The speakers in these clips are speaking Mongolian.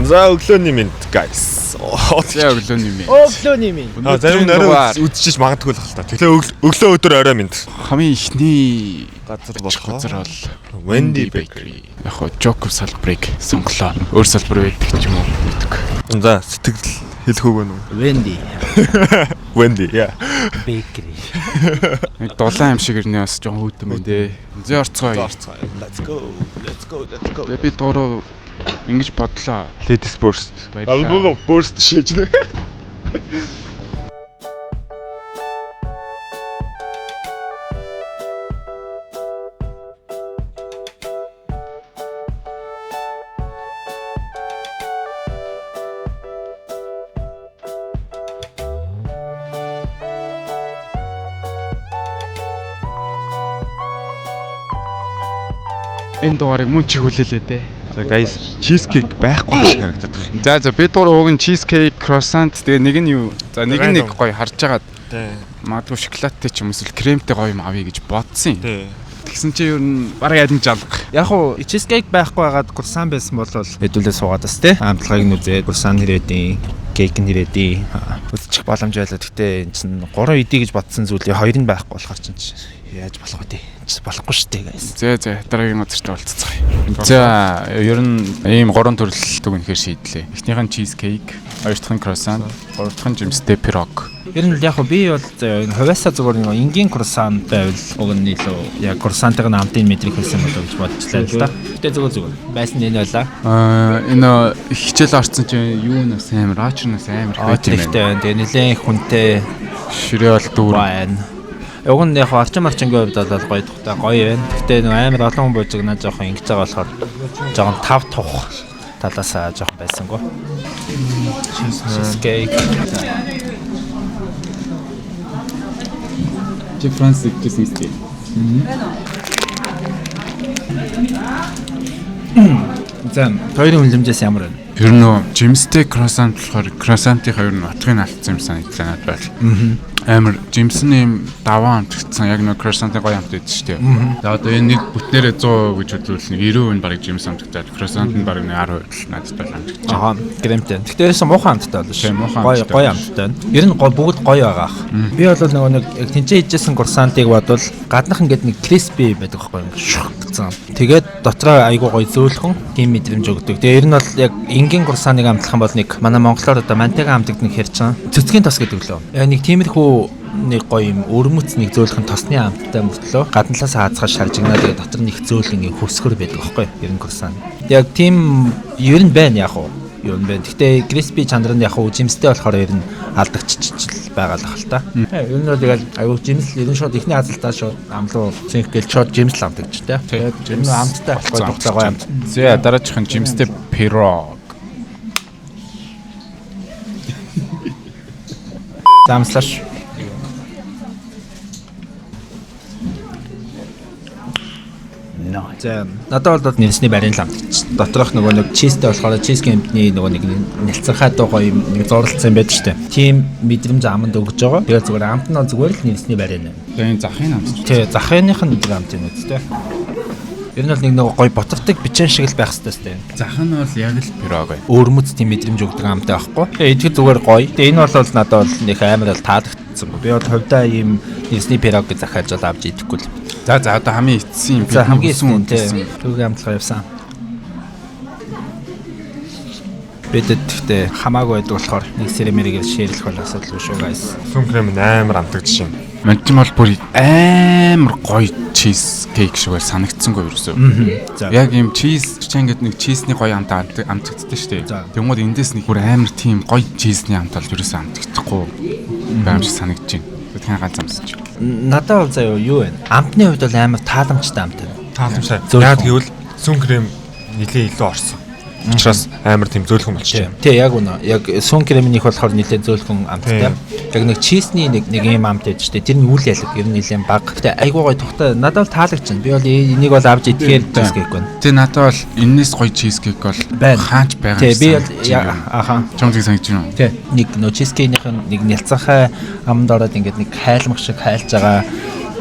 За өглөөний минь guys. За өглөөний минь. Өглөөний минь. Зарим нэрээ үдчихэж магадгүй л хэл та. Тэгэхээр өглөө өдөр орой минь. Хамгийн ихний Газар бол Wendy Bakery. Яг хоо Жоков салбарыг сонголоо. Өөр салбар байдаг ч юм уу гэдэг. За сэтгэл хэлэх үг байна уу? Wendy Yeah. Bakery. Нэг дулаан юм шиг ирнэ бас жоохон хүйдэм байх дээ. Зэ орцгоё. Let's go. Би дуруу ингэж бодлоо. Ladies first. Баярлалаа. Burst шийдэж нэ. Энэ дугаарыг мөн чи хүлээлээ дээ. За guys, cheesecake байхгүй шиг харагдаад байна. За би дуруу уг нь cheesecake, croissant тэгээ нэг нь юу? За нэг гоё харж агаад. Магадгүй шоколадтай ч юм эсвэл кремтэй гоё юм авъя гэж бодсон юм. Тэгсэн чи ер нь бараг адин жалга. Яг уу cheesecake байхгүй байгаад croissant байсан бол хэдүүлээ суугаад бас тий. Амтлагыг нүзээд croissant нэрээдийн, кейк нэрээдийн үзчих боломж байлаа. Гэхдээ энэ чинь 3 идэ гэж бодсон зүйлээ 2 нь байхгүй болохоор чинь яаж болох вэ? Болохгүй шүү дээ guys. За дараагийн газарт уулзцгаая. За ер нь ийм 3 төрөл дүгнэхээр шийдлээ. Эхнийх нь cheesecake, хоёр дахь нь croissant, гурав дахь нь жимстэй пирог. Ер нь яг би бол хувьяасаа зүгээр нэг энгийн croissant байвал уг нь илүү яг croissant-ыг амтын мэдрэх хэлсэн болоо гэж бодчихлаа л да. Гэтэ зүгээр байсан энэ байлаа. Энэ хичээл орсон чинь юу нэс амар, аачнаас амар хайт юм байна. Тэгээ нэлээд хүнтэй ширээл дүүр байна. Уг нь яг арчингийн хувьд бол гоё тухтай гоё байна. Гэтэ нэг амар олон хүн буужигнаа жоохон ингэж байгаа болохоор жоохон тав тух талаасаа жоохон байсангүй. Cheesecake. Чи Францыг cheesecake. За хоёрын үнэлэмжээс ямар байна? Ер нь жимстэй croissant болохоор croissant-ийн хоёр нь утгыг алдсан юм санагдлаа надад байл. Амар жимсний юм даваа амтгдсан яг нэг croissant-ийн гоё амт байдаг шүү дээ. За одоо энэ нэг бүтнээрээ 100% гэж бодвол нэг 90% нь барыг жимс амтгдаад croissant нь барыг 10% л надад байл амтгдсан. Аа, кремтэй. Гэхдээ ерөөсөн муухан амттай болно шүү. Гоё амттай. Ер нь бүгд гоё байгаа ах. Би бол нэг яг тэнцээ хийжсэн croissant-ыг бодвол гаднах ингээд нэг crispy байдаг байхгүй юм шүү гэсэн. Тэгээд дотроо айгуу гоё зөөлхөн тийм мэдрэмж өгдөг. Тэгээ ер нь бол яг энгийн croissant-ыг амтлах юм бол нэг манай монголоор одоо мантайга амтагддаг хэрэг чинь цэцгийн тос гэдэг лөө. Нэг тиймэрхүү нэг гоё юм өрмөц нэг зөөлхөн тосны амттай мөртлөө гадналаас хаацгаа шаржигнаа тэгээ дотор нэг зөөлөн хөвсгөр байдаг байхгүй ер нь croissant. Яг тийм ер нь байна яг уу. Ер нь байна. Гэхдээ crispy чанар нь яг уу жимстэй болохоор ер нь алдагччихл байгаа л ах л та. Ер нь тэгэл аюу жимс ер нь шууд ихний хазалтаа шууд амлуу цэнх гэл шууд жимс л амтагч тэ. Тэгээд амттай гоё тухтай гоё амт. За дараачих нь жимстэй пирог. Замслаш. За надад бол нэрсний барийн л амтгч. Доторх нөгөө нэг чизтэй болохоор чизкемпний нөгөө нэг нэлцэнхай дуу гоё нэг зурлалцсан байдаг штэ. Тим мэдрэмж аманд өгж байгаа. Тэгээд зүгээр амт нь зүгээр л нэрсний барийн. Тэгээд захын амт. Тий, захыных нь нэг амт юм үстэй. Ер нь бол нэг нөгөө гоё ботортой бичэн шиг л байх хэвээр штэ. Зах нь бол яг л пирог бай. Өөрмөц тийм мэдрэмж өгдөг амтай байхгүй. Тэгээд итгэл зүгээр гоё. Тэгээд энэ бол надад бол нэг амар л таалагдсан. Би бол хувьдаа ийм нэрсний пирог гэж захиалж бол авч идэхгүй л. За одоо хамгийн эцсийн би хамгийн эцсийн түүх амтлага явсан. Бидэд гэхдээ хамаагүй байдаг болохоор нэг сэрэмэрийг шеэрлэх бол асуудал шүү guys. Сүм крем амар амтагдаж байна. Манчим бол бүр амар гоё cheesecake шиг санагдсангүй ерөөсөө. Яг ийм cheese чинь ингээд нэг cheese-ний гоё амт амтагддаг шүү дээ. Тэгмээд эндээс нэг бүр амар тийм гоё cheese-ний амт бол ерөөсөө амтагдахгүй байгаа юм шиг санагдаж байна. Тэгэн ганц амсч. Надад бол заяа юу вэ? Амтны хувьд бол амар тааламжтай амт байна. Тааламжтай. Яг гэвэл сүм крем нэлээ илүү орсон. Учраас амар тийм зөөлхөн болчихсон. Тий, яг үнэ. Яг сүн кремнийх болохоор нэлээ зөөлхөн амттай. Яг нэг чизний нэг ийм амт байж тээ. Тэр нь үйл ялэг ер нь нэлээ баг. Гэтэ айгуу гоё тухтай. Надад бол таалагч. Би бол энийг бол авч идэхээр cheesecake байна. Тий, надад бол энэс гоё cheesecake бол хаач байгаа юм. Тий, би бол ахаа. Чамд санагдаж байна уу? Тий. Нэг нөө cheesecake-ийнх нэг нялцанхай амд ороод ингээд нэг хайлмах шиг хайлж байгаа.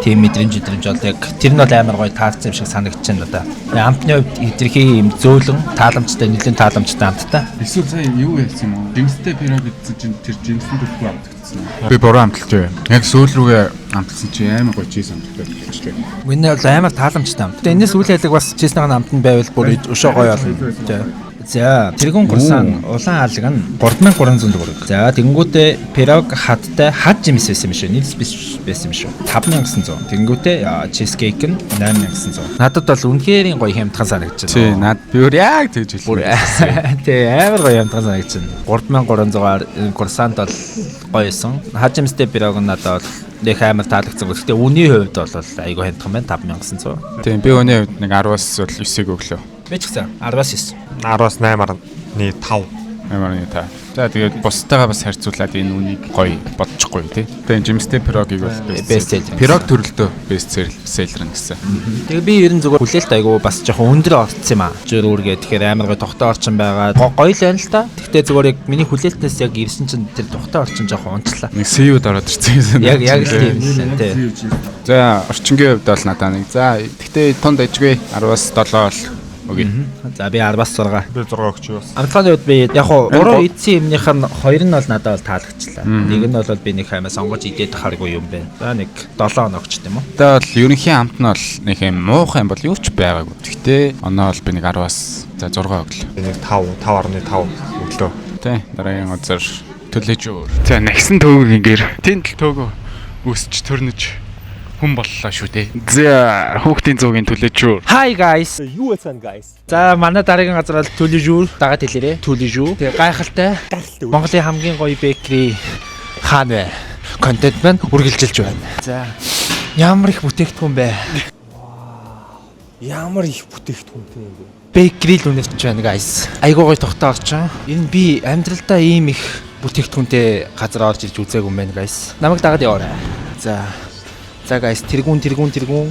тийм мэдрэмж бол яг тэр нь бол амар гоё таарсан юм шиг санагдаж байна да. Амтны хувьд хитрхи юм зөөлөн тааламжтай нэлээд тааламжтай амттай. Эсвэл сая юу ярьсан юм уу? Жимстэй пирог гэсэн чинь тэр жимсэн төлөв амтгдсан уу? Би буруу амталж байна. Яг сүүл рүүгээ амталсан чи амар гоё чиз амттай болчихлоо. Миний бол амар тааламжтай амт. Тэгээ энэс үйл хэлэг бас чизнэг амт нь байвал бүр өшөө гоё болно. За тэргүүн гурсан улаан алаг нь 3300 төгрөг. За тэгэнгүүтээ пирог хаттай хад жимс байсан юм шүү. Нийлс биш байсан юм шүү. 5900. Тэгэнгүүтээ чизкейк нь 8900. Надад бол үнэхээр гоё хямдхан санагдаж байна. Тий, над би өөр яг тэгж хэлсэн. Тий, амар гоё хямдхан санагдаж байна. 3300-аар гурсанд бол гоёсэн. Хад жимстэй пирог нь надад нэг амар таалагдсан. Гэхдээ үний хувьд бол айгүй хямдхан байна 5900. Тийм, би өний хувьд нэг 10-аас 9-ийг өглөө. Би ч гэсэн 10-аас 9. 10-аас 8-ны 5. Амарны та. За тэгээд бусдаагаа бас харьцуулаад энэ үнийг гоё бодчихгүй тий. Тэгээд жимстэй пирогийг бол best seller. Пирог төрөлдөө best seller гэсэн. Тэгээ би ер нь зүгээр хүлээлт айгу бас жоохон өндөр орцсон юм аа. Жөр үргээ тэгэхээр амар гоё тогтоо орчин байгаа. Гоё л байна л та. Гэхдээ зүгээр яг миний хүлээлтнээс яг ирсэн чинь тэр тогтоо орчин жоохон унчлаа. Нэг CU-д ороод ирсэн юм. Яг л тийм л тий. За орчингийн хувьд бол надаа нэг. За гэхдээ тунд ажгүй 10-аас 7 бол окей. За би 10-аас 6. Би 6 өгч юу бас. Амтлагын хувьд би яг хуу 3 эдсэн юмных нь 2 нь бол надад бол таалагчлаа. Нэг нь бол би нэг хаймаа сонгож идээд харгүй юм байна. За нэг 7 оногч тийм үү. Тэгээ бол ерөнхий амт нь бол нэг юм муухай юм бол юу ч байгаагүй. Гэхдээ оноо бол би нэг 10-аас за 6 өглөө. Би нэг 5.5 өглөө. Тэ дараагийн газар төлөж өөр. За нагсан төвөг ингээр тэнд л төөгөө өсч төрнөж хүн боллоо шүү дээ. За хүүхдийн зуугийн төлөж өөр. Hi guys. Юу эцэн guys. За манай дараагийн газар бол төлөжүүр дагаад хэлээрээ. Төлөжүү. Тэгээ гайхалтай. Монголын хамгийн гоё бэкери хаана вэ? Контент маань үргэлжилж байна. За ямар их бүтээгдэхүүн бэ? Ямар их бүтээгдэхүүнтэй юм бэ? Бэкери л үнэрч байна guys. Айгуу гоё тогтоо орчин. Энэ би амьдралдаа ийм их бүтээгдэхүүнтэй газар орж ирж үзээгүй юм байна guys. Намайг дагаад яваарай. За guys тэргүүн. Энэ тэргүүн үү?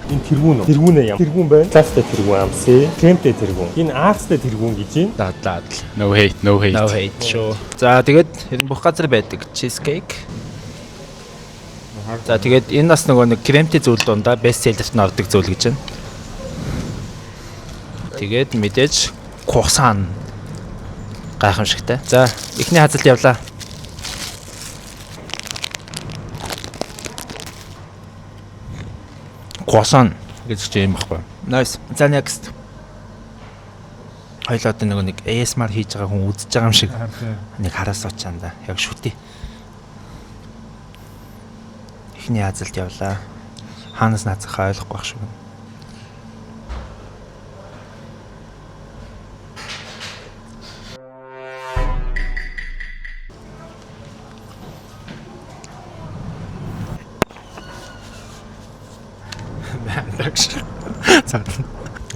Тэргүүнээ юм. Тэргүүн байна. Цаастай тэргүүн амсээ. Кремтэй тэргүүн. Энэ аацтай тэргүүн гэж юм. Дадлаад. No hate. No hate шүү. За тэгээд энэ бүх газар байдаг cheesecake. За тэгээд энэ бас нөгөө нэг кремтэй зүйл дундаа best seller-т нь ордог зүйл гэж байна. Тэгээд мэдээж croissant гайхамшигтай. За эхний хазалт явлаа. Croissant гэж юм баггүй. Nice. За next. Хоёлоо одоо нэг ASMR хийж байгаа хүн үзэж байгаа юм шиг. Нэг хараас очаанда. Яг шүтээ. Эхний хазалт явлаа. Хаанаас наацхаа ойлгохгүй байх шүү.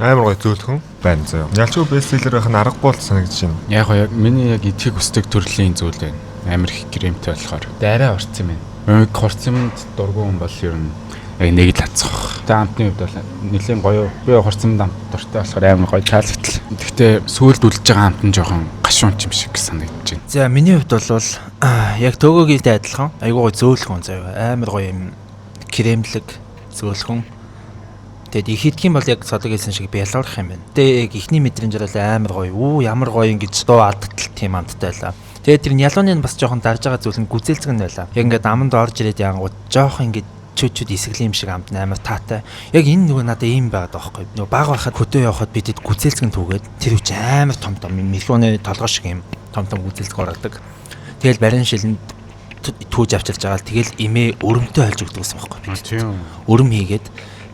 Амар гоё зөөлхөн байна зөө. Ялчгүй бестселлер байх нь аргагүй бол санагдаж байна. Яг яг миний яг итгэх хүсдэг төрлийн зүйл байна. Амар их кремтэй болохоор. Дараа орцсон юм байна. Хорцомд дургүй хүн бол ер нь яг нэг л хацах. Тэ амтны хувьд бол нэлээд гоё. Би хорцомд амт дуртай болохоор амар гоё таалагдтал. Гэхдээ сүүлд үлдэж байгаа амт нь жоохон гашуун юм шиг санагдаж байна. За миний хувьд бол яг төөгөөтэй адилхан. Айгуу гоё зөөлхөн заяа. Амар гоё юм кремлэг зөөлхөн. Тэгээд их идэх бол яг содог хэлсэн шиг бялуурах юм байна. Тэгээд яг ихний мэдрэмжээр бол амар гоё. Ямар гоё ингэж дуу алдтал тийм амттай байлаа. Тэгээд тэр ялууны бас жоохон дарж байгаа зүйл нь гүзээлцгэн байлаа. Яг ингээд аманд орж ирээд яангууд жоохон ингээд чөчөд исгэлэн юм шиг амт амар таатай. Яг энэ нөгөө надад ийм байгаад байгаа байхгүй. Нөгөө баг байхад хөдөө явахад бидэд гүзээлцгэн түүгээд тэр үуч амар том мелоны толгой шиг юм том гүзээлцэг ордог. Тэгэл барин шилэнд түүж авчирч байгаа л тэгэл имээ өрөмтөө хольж өгдөг гэсэн байхгүй. Тийм. Өрөм хийгээд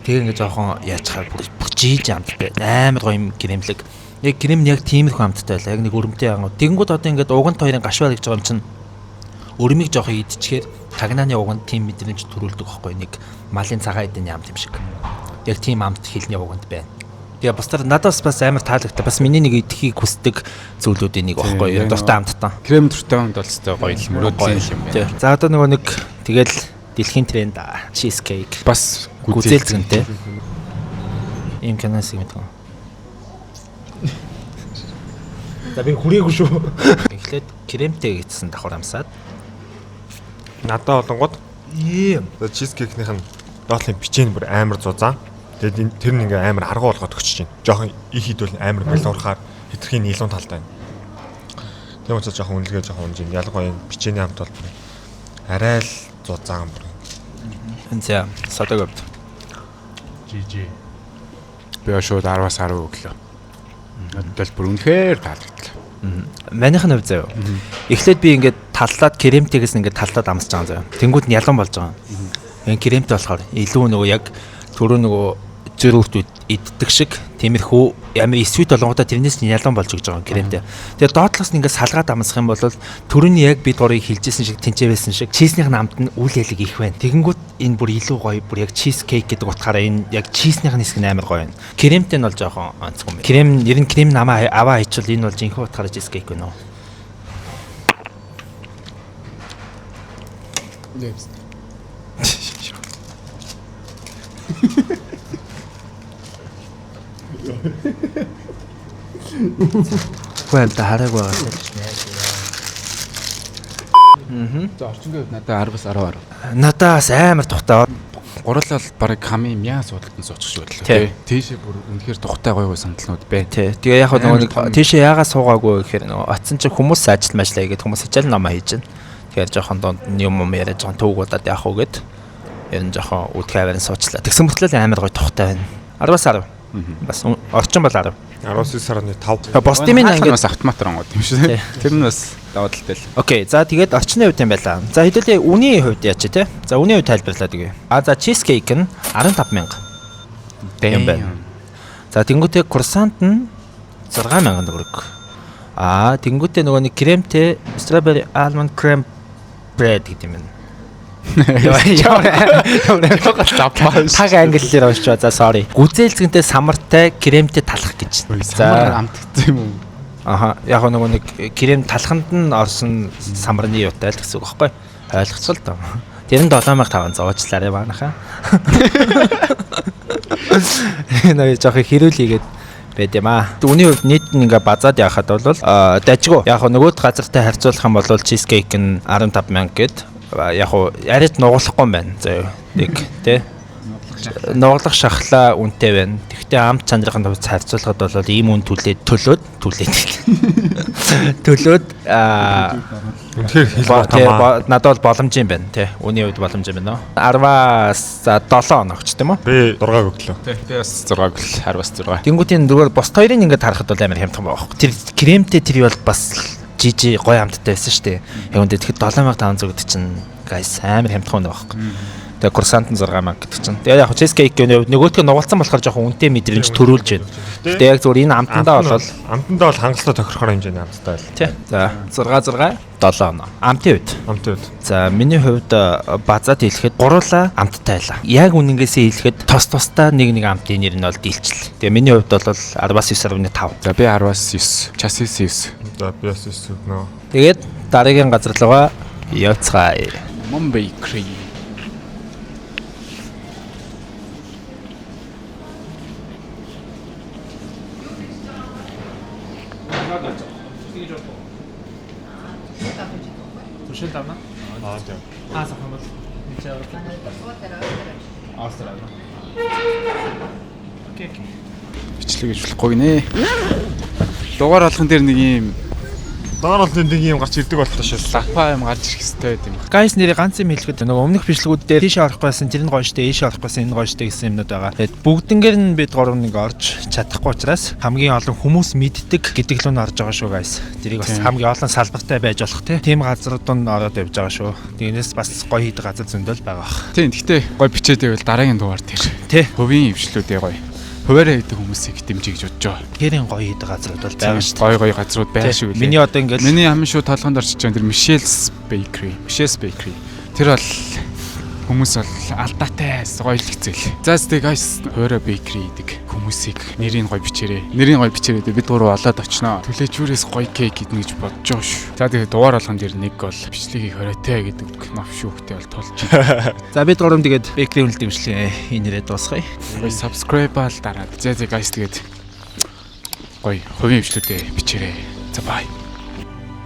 тэгээ ингээд жоохон яачхаар бүр жийж амттай. Амар гоё юм кремлэг. Яг крем яг тиймэрхүү амттай байлаа. Яг нэг өрөмтэй ангууд. Тэгэнгүүт одоо ингээд уганд хоёрын гашваа гэж байгаа юм чинь өрмийг жоохон идчихээр тагнааны уганд тийм мэдрэмж төрүүлдэг байхгүй. Нэг малын цагаан эдэний амт юм шиг. Яг тийм амт хэлний уганд байна. Тэгээ бусдаар надаас бас амар таалагтай. Бас миний нэг идэхийг хүсдэг зүйлүүдийн нэг байхгүй. Яг дуртай амттай. Крем дуртай хүнд бол өстой гоё л мөрөөдлийн юм байна. За одоо нөгөө нэг тэгэл дэлхийн тренд cheesecake Бас гүзээлцгэнтэй. Ийм канаас юм байна. За би хүрээгүй шүү. Эхлээд кремтэй гэсэн давхар амсаад Надад олонгод Ийм. Чизкейкнийх нь доотлын бичээн бүр амар зузаан. Тэгээд тэр нь ингээ амар аргу болгоод өгч чинь. Жохон их хідвэл амар балуурахаар хитрхийн нийлүүн талтай байна. Тийм учраас жохон үнэлгээ жохон унж ин ялангуяа бичээний хамт бол арай л зузаан бүр. За садаг өгд. GG. Би шууд 10-аас 10 өглөө. Надад бүр үнэхээр таалагдлаа. Манийх нь хувь заяа. Эхлээд би ингээд таллаад кремтигээс ингээд таллаад амсаж байгаа заяа. Тэнгүүд нь ялан болж байгаа. Энэ кремтэй болохоор илүү нөгөө яг түрүү нөгөө зөрүүрт иддэг шиг тиймэрхүү ямар эсвит болгонгуудаа тэрнээс нь ялан болж өгч байгаа кремтэй. Тэгээ доотлоос нь ингээд салгаад амсах юм бол түрүүний яг бид гурыг хилжсэн шиг тэнцээ байсан шиг чизнийх нь амт нь үл ялэг их байна. Тэгэнгүүт энэ бүр илүү гоё бүр яг чиз кейк гэдэг утгаараа энэ яг чизнийх нь хэсэг нь амар гоё байна. Кремтэй нь бол жоохон онцгой юм. Крем ер нь крем намаа аваа хийчихвэл энэ бол жинхэнэ утгаараа чиз кейк байна уу? Well, та хараг байгаа. За орчингийн хувьд надад 10-аас 10. Надаас амар тухтай. Гурлал барыг хамын мяа суудалтан суучих шиг байлаа. Тийшээ бүр үнэхээр тухтай гоё сандалнууд байна. Тий. Тэгээ яг нөгөө тийшээ яагаад суугаагүй гэхээр нөгөө оцсон чинь хүмүүс ажил мэжлээ гэдэг хүмүүс хичээл намаа хийж байна. Тэгэхээр жоохон донд юм яриа жоохон төвгүүдад явах уу гэд. Ер нь жоохон үдхайварын суучлаа. Тэгсэн мөртлөө амар гоё тухтай байна. 10-аас 10. Бас орчин бол 10. 19.5. Бос тимийн ингээд бас автомат рангууд юм шүү. Тэр нь бас даваа талтай л. Окей. За тэгээд орчны хувьд юм байла. За хэдүүлээ үний хувьд яач те. За үний хувьд тайлбарлаад өгье. За чизкейк нь 15,000 юм байна. За тэнгуүтэй курсант нь 6,000 төгрөг. Тэнгуүтэй нөгөө нэг кремтэй strawberry almond creme bread гэдэг юм байна. Таг англиэр уншчаа. За sorry. Гүзээлцгэнтэй самартай кремтэй талах гэж. За амтгдсан юм уу? Яг нөгөө нэг крем талханд нь орсон самарны юутай л гэсэн үг байхгүй. Ойлгоцол доо. Тэр нь 7,500 уучлаарай баанаха. Энэ жоох хэрүүлээгээд байд юм аа. Үүний хувьд нийт нь ингээ базаад яхад бол дажгүй. Яг нөгөө газартай харьцуулах юм бол чизкейк нь 15,000 гээд яг уу арайт нугуулахгүй юм байна. За нэг тий. Нуглах шахлаа үнэтэй байна. Тэгвэл амт чанарын хувьд харьцуулахад бол ийм үн төлөөд үнэхээр хэлбэр надад бол боломж юм байна тий. Үүний хувьд боломж юм байна. 10-аас 7 оногч тийм үү? Би 6 өглөө. Би бас 6 гэл 10-аас 6. Тэнгүүтийн зүгээр бос хоёрыг ингээд харахад бол амар хямдхан байгаа байхгүй. Тэр кремтэй тэр бол бас жижи гоё амттай байсан шүү дээ. Яг үндэ тэгэхэд 7,500 гэдэг чинь гайс амар хямдхан байна байхгүй. Тэгээ курсант нь 6,000 гэдэг чинь. Тэгээ яг чизкейкийн нөгөөдгөө нугалсан болохоор жоохон үнэтэй мэдрэмж төрүүлж байна. Тэгээ яг зүгээр энэ амтандаа бол хангалттай тохирохоор хэмжээний амттай л. Тий. За 6 7 оноо. Амтын үед. За миний хувьд базаад хэлэхэд гурлаа амттай байлаа. Яг үнэнгээсээ хэлэхэд тусдаа нэг амтын нэр нь бол дийлчлээ. Тэгээ миний хувьд бол 10-аас 9.5. За би 10-аас 9. Час 9. За би бас 9 өгнө. Тэгээд дараагийн газар руугаа явцгаая. Mumbai Cree. Түшэл давна? Тийм. Сахам бол. Австрали. Окей. Бичлэг гэж болохгүй нэ. Дугаар болгон дээр нэг юм гарч ирдэг болтой шүү. лапа юм гарч ирэх хэрэгтэй юм. Гайс нэрийг ганц юм хэлэхэд нөгөө өмнөх бичлэгүүд дээр тийшээ орохгүй байсан, тэр нь гоё штэ, ийшээ орохгүй байсан, энэ гоё штэ гэсэн юмнууд байгаа. Тэгээд бүгднгээр нь бид гурав нэг орж чадахгүй учраас хамгийн олон хүмүүс мэддэг гэдэг л нь орж байгаа шүү гайс. Тэрийг бас хамгийн олон салбартай байж болох тийм газрууд нь ороод явж байгаа шүү. Тиймээс бас гоё хийдэг газар зөндөл байгаа бах. Тийм. Гэхдээ гоё бичээд байвал дараагийн дугаар дээр. Тий. Хөвийн өвчлүүдээ гоё. Хуваараа хийдэг хүмүүсийг дэмжиж бодож байгаа. Тэрийн гоё хийдэг газрууд бол байгаа шүү. Гоё газрууд байгаа шүү. Миний одоо ингээд миний хамгийн шууд толгойд орчиж байгаа тэр Michelle's Bakery. Тэр бол хүмүүс бол алдаатай гоё л хэцээл. За зү guys хуваараа bakery гэдэг хүмүүсийг нэрийг гоё бичээрэй. Бид гурав олоод очноо. Төлөөчүүрээс гоё кейк иднэ гэж бодож байгаа шүү. За тэгээд дугаар болгон дээр нэг бол бичлэгийг хориотой гэдэг ноф шүүхтэй бол тулж. За бид гурав тэгээд bakery үнэлдэг бичлэг энэ нэрээ дуусгая. Subscribe-аа л дараад. За guys тэгээд гоё хувийн бичлэгтэй бичээрэй. За bye.